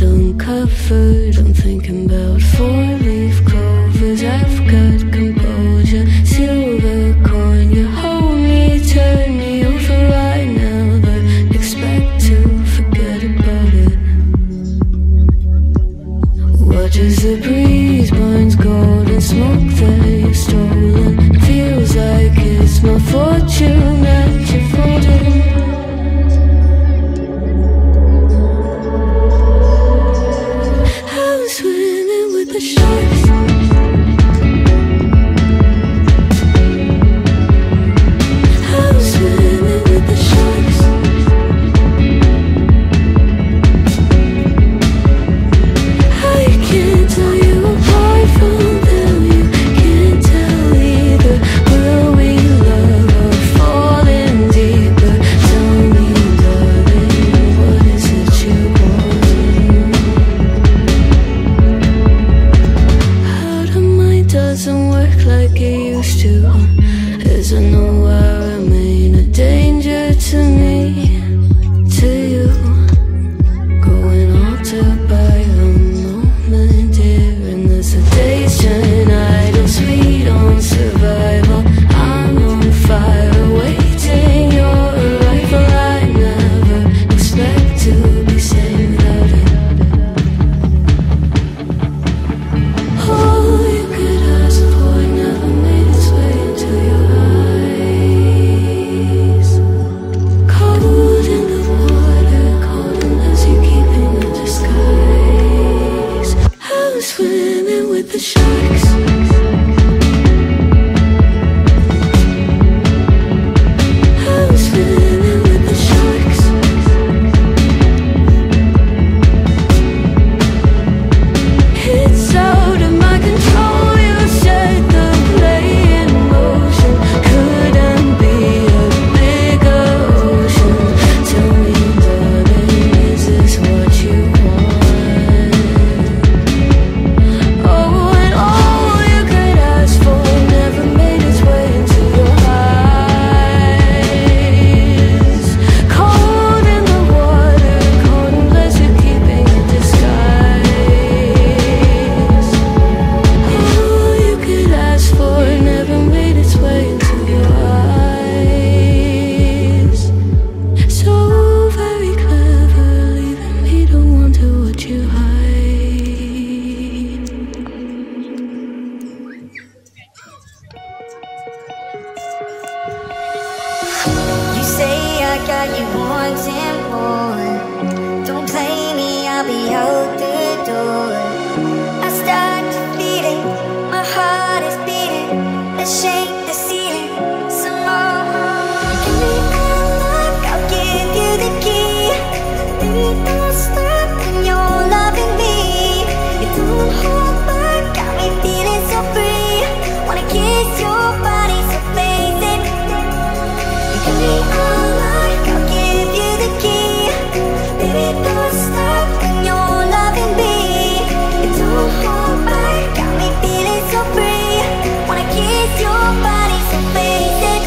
uncovered. I'm thinking about four-leaf clovers. I've got composure, silver coin. You hold me, turn me over right now, but expect to forget about it. Watch as the breeze burns gold and smoke that you've stolen. Feels like it's my fortune that you're folding. Swimming with the sharks. I'm swimming with the sharks. I can't tell you apart from them. You can't tell either. Will we love or fall in deeper? Tell me, darling, what is it you want? Doesn't work like it used to. As I know I remain a danger to me, to you. Going altered by the moment, dear. And as the days turn idle, sweet on survival. I'm on fire, awaiting your arrival. I never expect to be saved without it. Oh, you could ask for it, never made its way into your eyes. Cold in the water, cold unless you're keeping a disguise. I'm swimming with the sharks. I'm swimming with the sharks. It's out of my control. You set the play in motion. Couldn't be a bigger ocean. Tell me, darling, is this what you want? Oh, and all you could ask for never made its way into your eyes. Cold in the water, cold unless you're keeping a disguise. All you could ask for never made its way into your eyes. So very clever, leaving me to wonder what you hide. You say I got you wanting more. Don't play me, I'll be out the door. I start to feel it, my heart is beating. Let's shake the ceiling some more. Give me all luck, I'll give you the key. Baby, don't stop when you're loving me. You don't hold back, got me feeling so free. Wanna kiss your body, so face it. Give me all luck, I'll give you the key. Baby, don't stop when you're loving me. You don't hold back, got me feeling so free. Wanna kiss your body, so face it.